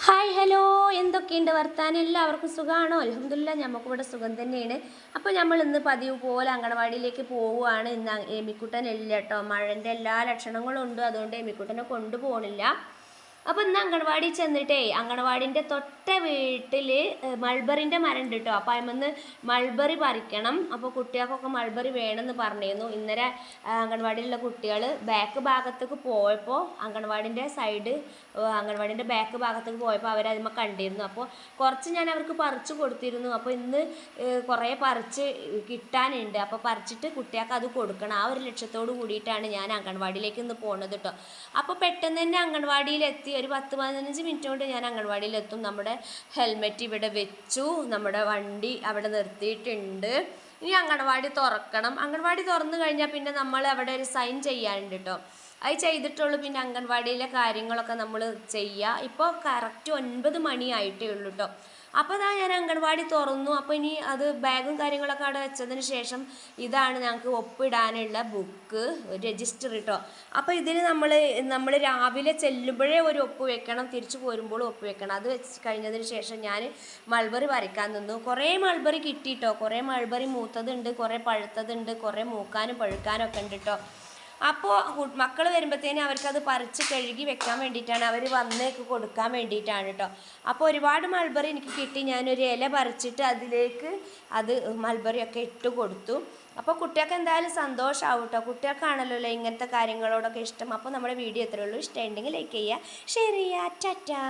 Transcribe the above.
Hi hello, എന്തൊക്കെയുണ്ട് വർത്താനം? എല്ലാവർക്കും സുഖമാണോ? അൽഹംദുലില്ലാഹ് നമുക്കിവിടെ സുഖം തന്നെയാണ്. അപ്പോൾ നമ്മൾ ഇന്ന് പതിവ് പോലെ അങ്കണവാടിയിലേക്ക് പോവുകയാണ്. ഇന്ന് എമിക്കുട്ടൻ ഇല്ല കേട്ടോ. മഴൻ്റെ എല്ലാ ലക്ഷണങ്ങളും ഉണ്ട്, അതുകൊണ്ട് എമിക്കുട്ടനെ കൊണ്ടുപോകണില്ല. അപ്പോൾ ഇന്ന് അങ്കണവാടി ചെന്നിട്ടേ അങ്കണവാടിൻ്റെ തൊട്ട വീട്ടിൽ മൾബറിൻ്റെ മരം ഉണ്ട് കേട്ടോ. അപ്പോൾ അതിൽ മൾബറി പറിക്കണം. അപ്പോൾ കുട്ടികൾക്കൊക്കെ മൾബറി വേണമെന്ന് പറഞ്ഞിരുന്നു. ഇന്നലെ അങ്കണവാടിയിലുള്ള കുട്ടികൾ ബാക്ക് ഭാഗത്തേക്ക് പോയപ്പോൾ അങ്കണവാടിൻ്റെ ബാക്ക് ഭാഗത്തേക്ക് പോയപ്പോൾ അവരതിന്മേൽ കണ്ടിരുന്നു. അപ്പോൾ കുറച്ച് ഞാൻ അവർക്ക് പറിച്ചു കൊടുത്തിരുന്നു. അപ്പോൾ ഇന്ന് കുറേ പറിച്ച് കിട്ടാനുണ്ട്. അപ്പോൾ പറിച്ചിട്ട് കുട്ടികൾക്ക് അത് കൊടുക്കണം. ആ ഒരു ലക്ഷ്യത്തോട് കൂടിയിട്ടാണ് ഞാൻ അങ്കണവാടിയിലേക്ക് ഇന്ന് പോകുന്നത് കേട്ടോ. അപ്പോൾ പെട്ടെന്ന് തന്നെ അങ്കണവാടിയിലെത്തി. ഒരു 10-15 മിനിറ്റ് കൊണ്ട് ഞാൻ അങ്കണവാടിയിലെത്തും. നമ്മുടെ ഹെൽമെറ്റ് ഇവിടെ വെച്ചു, നമ്മുടെ വണ്ടി അവിടെ നിർത്തിയിട്ടുണ്ട്. ഇനി അങ്കണവാടി തുറക്കണം. അങ്കണവാടി തുറന്നു കഴിഞ്ഞാൽ പിന്നെ നമ്മൾ അവിടെ ഒരു സൈൻ ചെയ്യാനുണ്ട് കേട്ടോ. അത് ചെയ്തിട്ടുള്ളൂ പിന്നെ അംഗൻവാടിയിലെ കാര്യങ്ങളൊക്കെ നമ്മൾ ചെയ്യുക. ഇപ്പോൾ കറക്റ്റ് 9 മണിയായിട്ടേ ഉള്ളൂ കേട്ടോ. അപ്പോൾ അതാ ഞാൻ അംഗൻവാടി തുറന്നു. അപ്പോൾ ഇനി അത് ബാഗും കാര്യങ്ങളൊക്കെ അവിടെ വെച്ചതിന് ശേഷം ഇതാണ് ഞങ്ങൾക്ക് ഒപ്പിടാനുള്ള ബുക്ക്, രജിസ്റ്റർ കേട്ടോ. അപ്പോൾ ഇതിന് നമ്മൾ രാവിലെ ചെല്ലുമ്പോഴേ ഒരു ഒപ്പ് വെക്കണം, തിരിച്ചു പോരുമ്പോൾ ഒപ്പ് വെക്കണം. അത് വെച്ച് കഴിഞ്ഞതിന് ശേഷം ഞാൻ മൾബറി പറിക്കാൻ നിന്നു. കുറേ മൾബറി കിട്ടിയിട്ടോ. കുറേ മൾബറി മൂത്തതുണ്ട്, കുറേ പഴുത്തതുണ്ട്, കുറേ മൂക്കാനും പഴുക്കാനും ഒക്കെ ഉണ്ട് കേട്ടോ. അപ്പോൾ മക്കൾ വരുമ്പോഴത്തേനും അവർക്കത് പറിച്ച് കഴുകി വെക്കാൻ വേണ്ടിയിട്ടാണ്, അവർ വന്നേക്ക് കൊടുക്കാൻ വേണ്ടിയിട്ടാണ് കേട്ടോ. അപ്പോൾ ഒരുപാട് മൾബറി എനിക്ക് കിട്ടി. ഞാനൊരു ഇല പറിച്ചിട്ട് അതിലേക്ക് മൾബറിയൊക്കെ ഇട്ട് കൊടുത്തു. അപ്പോൾ കുട്ടികൾക്ക് എന്തായാലും സന്തോഷമാവും കേട്ടോ. കുട്ടികൾക്കാണല്ലോ ഇങ്ങനത്തെ കാര്യങ്ങളോടൊക്കെ ഇഷ്ടം. അപ്പോൾ നമ്മുടെ വീഡിയോ എത്രയേ ഉള്ളൂ. ഇഷ്ടമുണ്ടെങ്കിൽ ലൈക്ക് ചെയ്യുക, ഷെയർ ചെയ്യുക. ടാറ്റാ.